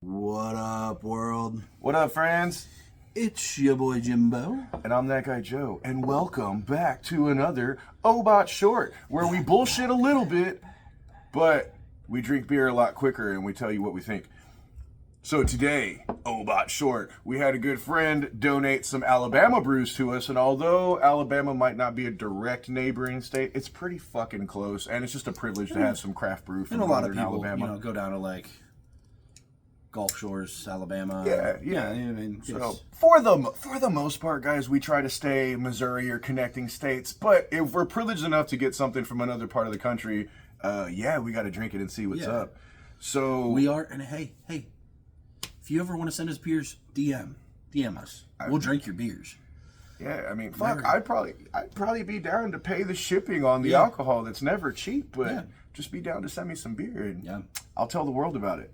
What up, world? What up, friends? It's your boy Jimbo. And I'm that guy Joe. And welcome back to another OBOT Short, where we bullshit a little bit, but we drink beer a lot quicker and we tell you what we think. So today, OBOT Short, we had a good friend donate some Alabama brews to us, and although Alabama might not be a direct neighboring state, it's pretty fucking close, and it's just a privilege to have some craft brew from And a lot of northern people, Alabama. go down to like Gulf Shores, Alabama. Yeah. I mean, So for the most part, guys, we try to stay Missouri or connecting states. But if we're privileged enough to get something from another part of the country, we got to drink it and see what's up. So we are. And hey, if you ever want to send us beers, DM us. We'll drink your beers. Yeah, I mean, fuck, I'd probably be down to pay the shipping on the alcohol. That's never cheap, but just be down to send me some beer, and I'll tell the world about it.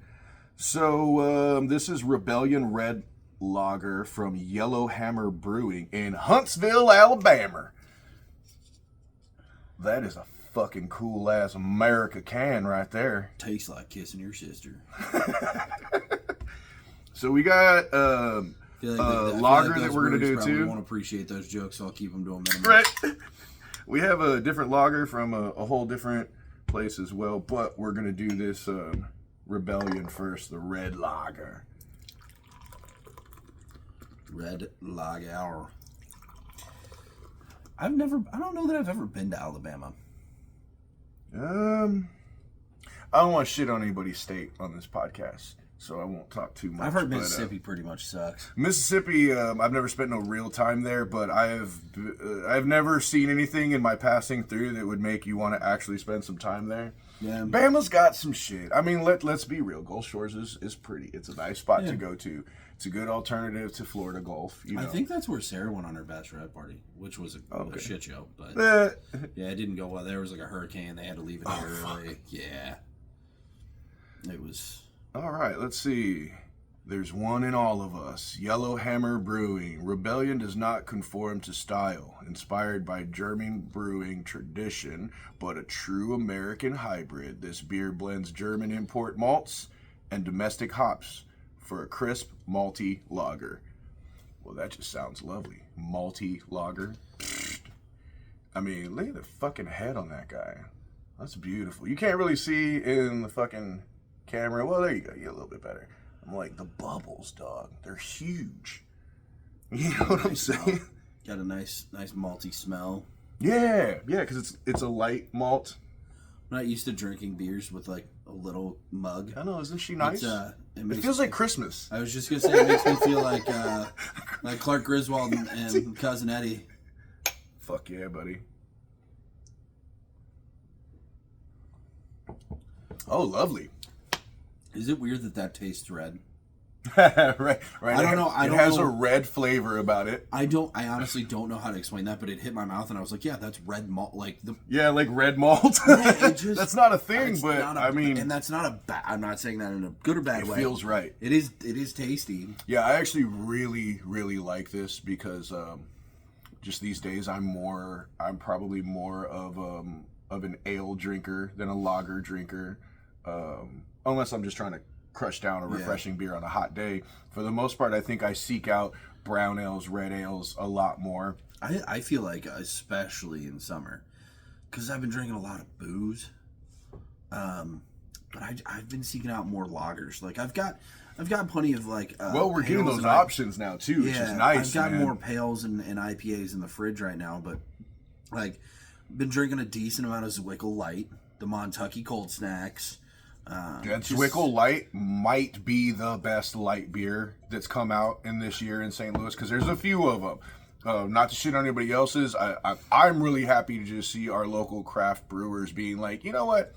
So this is Rebellion Red Lager from Yellowhammer Brewing in Huntsville, Alabama. That is a fucking cool ass America can right there. Tastes like kissing your sister. So we got lager that we're gonna do too. I won't appreciate those jokes, so I'll keep them to a minimum. Right. We have a different lager from a whole different place as well, but we're gonna do this Rebellion first, the Red Lager. Red Lager. I don't know that I've ever been to Alabama. I don't want to shit on anybody's state on this podcast, so I won't talk too much. I've heard Mississippi pretty much sucks. Mississippi, I've never spent no real time there, but I've never seen anything in my passing through that would make you want to actually spend some time there. Yeah. Bama's got some shit. I mean, let's be real. Gulf Shores is pretty. It's a nice spot to go to. It's a good alternative to Florida Gulf. You know. I think that's where Sarah went on her bachelorette party, which was a shit show. But yeah, it didn't go well. There was like a hurricane. They had to leave it early. Yeah. It was... All right, let's see. There's one in all of us. Yellowhammer Brewing. Rebellion does not conform to style. Inspired by German brewing tradition, but a true American hybrid. This beer blends German import malts and domestic hops for a crisp, malty lager. Well, that just sounds lovely. Malty lager. I mean, look at the fucking head on that guy. That's beautiful. You can't really see in the fucking camera. Well, there you go. You get a little bit better. I'm like, the bubbles, dog. They're huge. You know what I'm saying? Got a nice malty smell. Yeah, because it's a light malt. I'm not used to drinking beers with like a little mug. I know, isn't she nice? It feels like Christmas. I was just gonna say, it makes me feel like Clark Griswold and Cousin Eddie. Fuck yeah, buddy. Oh, lovely. Is it weird that tastes red? right. I don't know. It has a red flavor about it. I honestly don't know how to explain that, but it hit my mouth and I was like, yeah, that's red malt. Like red malt. Yeah, that's not a thing, but I mean, and that's not a bad. I'm not saying that in a good or bad way. It feels right. It is tasty. Yeah, I actually really, really like this because just these days I'm probably more of an ale drinker than a lager drinker. Unless I'm just trying to crush down a refreshing beer on a hot day. For the most part, I think I seek out brown ales, red ales a lot more. I feel like, especially in summer, because I've been drinking a lot of booze. But I've been seeking out more lagers. Like I've got plenty of like. Well, we're getting those options now too, which is nice. I've got more pails and IPAs in the fridge right now, but like, been drinking a decent amount of Zwickle Light, the Montucky Cold Snacks. Zwickle Light might be the best light beer that's come out in this year in St. Louis because there's a few of them. Not to shit on anybody else's. I'm really happy to just see our local craft brewers being like, you know what?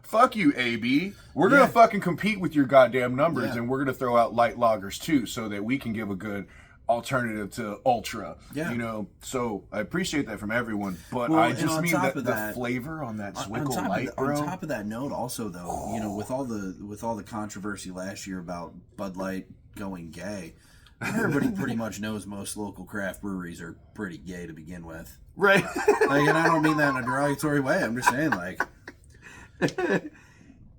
Fuck you, AB. We're going to fucking compete with your goddamn numbers and we're going to throw out light lagers too so that we can give a good alternative to Ultra. Yeah. You know, so I appreciate that from everyone, but I just mean that the flavor on that Zwickle Light, bro. On top of that note, also though, you know, with all the controversy last year about Bud Light going gay, everybody pretty much knows most local craft breweries are pretty gay to begin with. Right. Like, and I don't mean that in a derogatory way. I'm just saying, like, a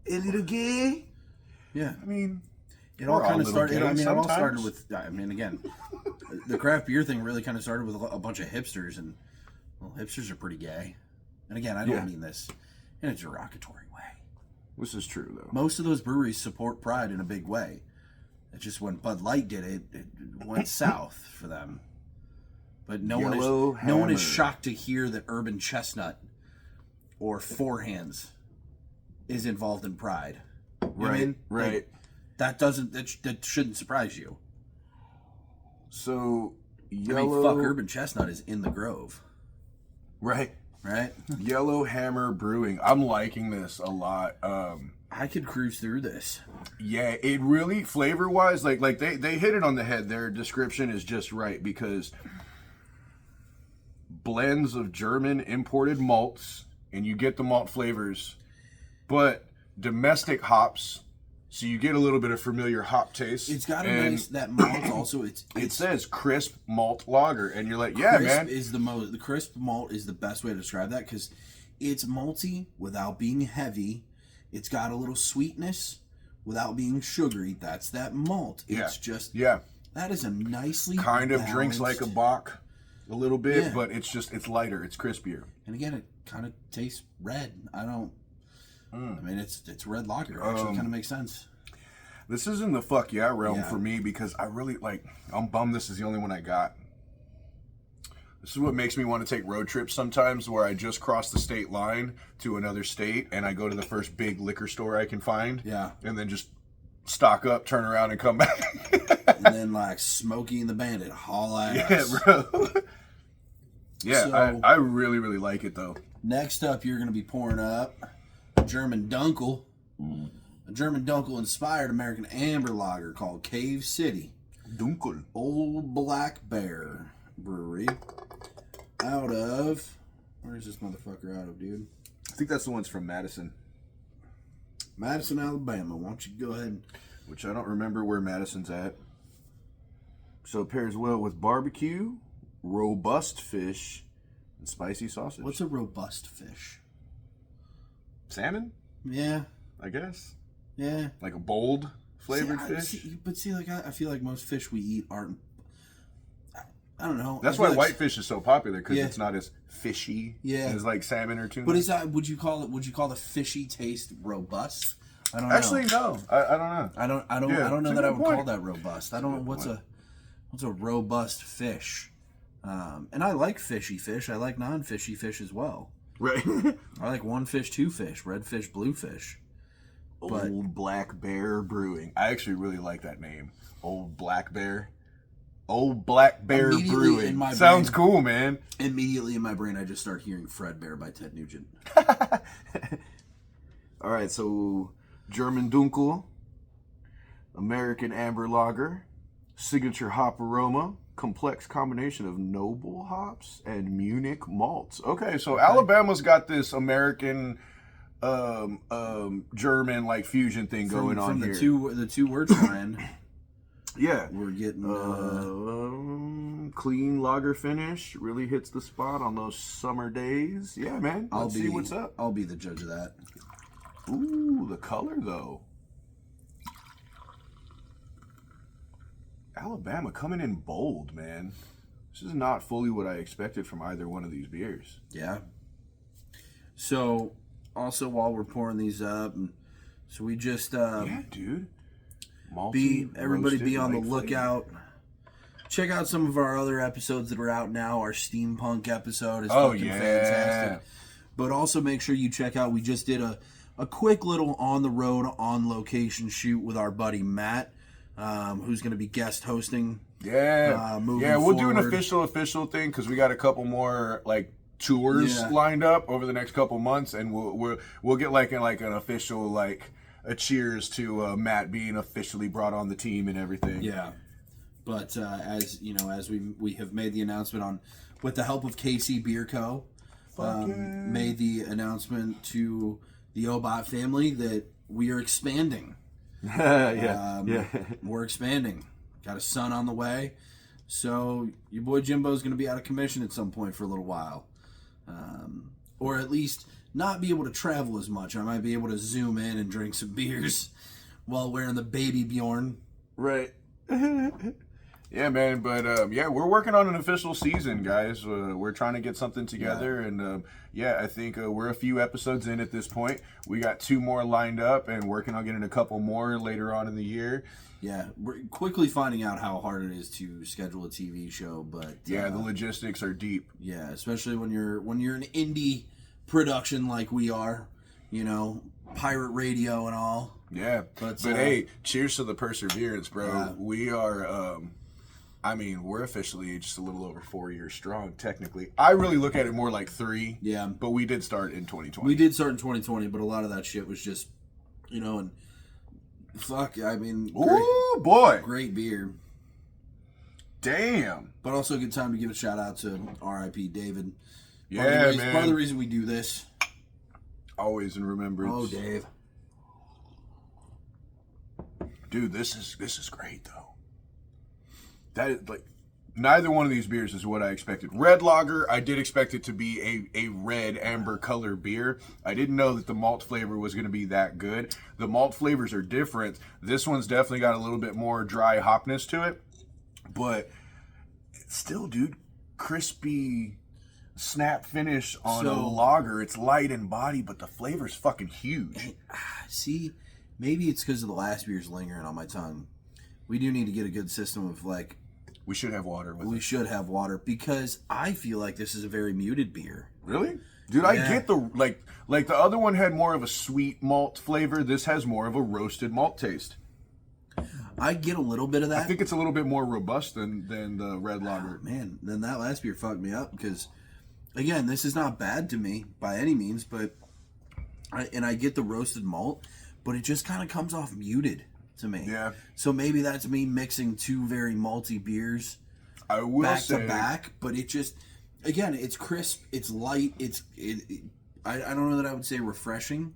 little gay. Yeah. I mean, It all kind of started. gay It all started sometimes. with. I mean, again, the craft beer thing really kind of started with a bunch of hipsters, and well, hipsters are pretty gay. And again, I don't mean this in a derogatory way. This is true, though. Most of those breweries support Pride in a big way. It's just when Bud Light did it, it went south for them. But no one is shocked to hear that Urban Chestnut or Four Hands is involved in Pride. You know what I mean? Right. Like, that shouldn't surprise you. So Urban Chestnut is in the Grove. Right. Right? Yellowhammer Brewing. I'm liking this a lot. I could cruise through this. Yeah, it really, flavor-wise, like they hit it on the head. Their description is just right, because blends of German imported malts, and you get the malt flavors, but domestic hops, so you get a little bit of familiar hop taste. It's got a nice, that malt also, it says crisp malt lager, and you're like, yeah, crisp man. The crisp malt is the best way to describe that, because it's malty without being heavy. It's got a little sweetness without being sugary. That's that malt. It's just, that is a nicely kind of balanced, drinks like a Bock a little bit, Yeah. but it's lighter, it's crispier. And again, it kind of tastes red. I mean, it's red lager. Actually, kind of makes sense. This is in the fuck yeah realm Yeah. for me, because I really, I'm bummed this is the only one I got. This is what makes me want to take road trips sometimes, where I just cross the state line to another state and I go to the first big liquor store I can find. Yeah. And then just stock up, turn around, and come back. And then, like, Smokey and the Bandit, haul ass. Yeah, bro. Yeah, So- I really, really like it, though. Next up, you're going to be pouring up a German Dunkel. A German Dunkel-inspired American amber lager called Cave City. Dunkel. Old Black Bear Brewery. Out of... Where's this motherfucker out of, dude? I think that's the one's from Madison. Madison, Alabama. Why don't you go ahead and... Which I don't remember where Madison's at. So it pairs well with barbecue, robust fish, and spicy sausage. What's a robust fish? Salmon? Yeah. I guess. Yeah. Like a bold flavored fish? I feel like most fish we eat aren't... I don't know. That's I feel why like- whitefish is so popular, because Yeah. it's not as fishy Yeah. as like salmon or tuna. But is that... Would you call the fishy taste robust? I don't know. Actually, no. I don't know. I don't Yeah, know it's a that I good would point. call that robust. I don't know what's a robust fish. And I like fishy fish. I like non-fishy fish as well. Right. I like one fish, two fish, red fish, blue fish. But Old Black Bear Brewing. I actually really like that name. Old Black Bear. Old Black Bear Immediately Brewing. in my Sounds brain- cool, man. immediately in my brain, I just start hearing Fredbear by Ted Nugent. All right, so German Dunkel, American Amber Lager, signature hop aroma, complex combination of noble hops and Munich malts. Okay, so Alabama's got this American, German like fusion thing going on from here. the two we're trying. Yeah, We're getting clean lager finish really hits the spot on those summer days. Yeah, man. Let's see what's up. I'll be the judge of that. Ooh, the color though. Alabama coming in bold, man. This is not fully what I expected from either one of these beers. Yeah. So, also while we're pouring these up, so we just Yeah, dude. Malty, everybody roasted, be on the light lookout. Check out some of our other episodes that are out now. Our steampunk episode is Oh, fucking yeah. fantastic. But also make sure you check out. We just did a quick little on the road, on location shoot with our buddy Matt, who's going to be guest hosting. moving moving we'll do an forward. official thing, because we got a couple more like tours lined up over the next couple months, and we'll get like an official like a cheers to Matt being officially brought on the team and everything. Yeah. But as you know, as we have made the announcement on, with the help of KC Beer Co., made the announcement to the Obot family that we are expanding. We're expanding. Got a son on the way. So your boy Jimbo's going to be out of commission at some point for a little while. Or at least not be able to travel as much. I might be able to zoom in and drink some beers while wearing the baby Bjorn Right. Yeah, man, but yeah, we're working on an official season, guys. We're trying to get something together, and yeah, I think we're a few episodes in at this point. We got 2 more lined up, and working on getting a couple more later on in the year. Yeah, we're quickly finding out how hard it is to schedule a TV show, but yeah, the logistics are deep. Yeah, especially when you're an indie production like we are, you know, pirate radio and all. Yeah, but hey, cheers to the perseverance, bro. Yeah. We are. I mean, we're officially just a little over 4 years strong, technically. I really look at it more like 3. Yeah. But we did start in 2020. We did start in 2020, but a lot of that shit was just, you know, and fuck, I mean, ooh, boy. Great beer. Damn. But also a good time to give a shout out to R.I.P. David. Yeah, man. Part of the reason we do this. Always in remembrance. Oh, Dave. Dude, this is great, though. That is, like, neither one of these beers is what I expected. Red lager, I did expect it to be a red amber color beer. I didn't know that the malt flavor was going to be that good. The malt flavors are different. This one's definitely got a little bit more dry hopness to it. But still, dude, crispy snap finish on a lager. It's light in body, but the flavor's fucking huge. See, maybe it's because of the last beer's lingering on my tongue. We do need to get a good system of, like... We should have water with it. We should have water, because I feel like this is a very muted beer. Really? Dude, yeah. I get the... Like the other one had more of a sweet malt flavor. This has more of a roasted malt taste. I get a little bit of that. I think it's a little bit more robust than the red lager. Man, then that last beer fucked me up, because, again, this is not bad to me by any means, but... I get the roasted malt, but it just kind of comes off muted to me. Yeah. So maybe that's me mixing 2 very malty beers back to back, but it just, again, it's crisp, it's light, I don't know that I would say refreshing.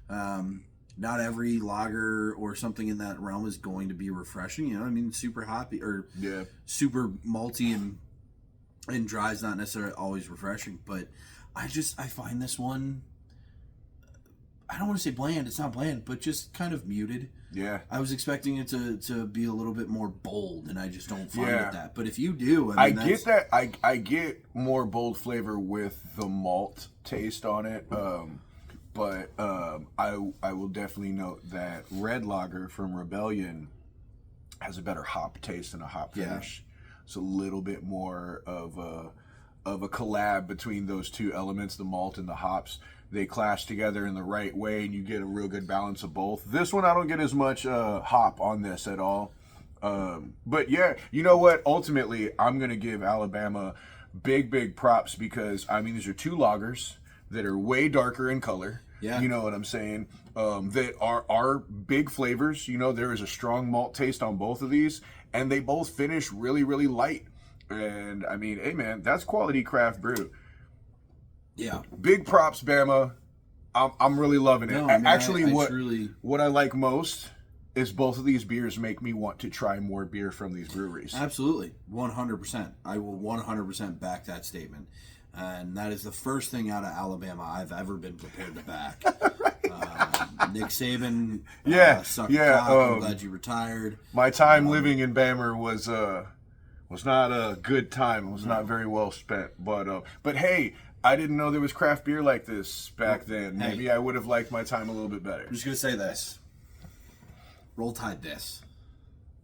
Not every lager or something in that realm is going to be refreshing, you know? I mean, super hoppy or super malty and dry is not necessarily always refreshing, but I find this one, I don't want to say bland, it's not bland, but just kind of muted. Yeah. I was expecting it to be a little bit more bold, and I just don't find it that. But if you do, I mean, get that. I get more bold flavor with the malt taste on it. But I will definitely note that red lager from Rebellion has a better hop taste and a hop finish. It's a little bit more of a collab between those 2 elements, the malt and the hops. They clash together in the right way, and you get a real good balance of both. This one, I don't get as much hop on this at all. But yeah, you know what? Ultimately, I'm going to give Alabama big props, because, I mean, these are 2 lagers that are way darker in color. Yeah. You know what I'm saying? That are big flavors. You know, there is a strong malt taste on both of these, and they both finish really, really light. And, I mean, hey, man, that's quality craft brew. Yeah. Big props, Bama. I'm really loving it. No, I mean, actually, I what I like most is both of these beers make me want to try more beer from these breweries. Absolutely. 100%. I will 100% back that statement. And that is the first thing out of Alabama I've ever been prepared to back. Nick Saban. Sucker cock. I'm glad you retired. My time living in Bammer was not a good time. It was not very well spent. But hey, I didn't know there was craft beer like this back then. Maybe I would have liked my time a little bit better. I'm just going to say this. Roll Tide this.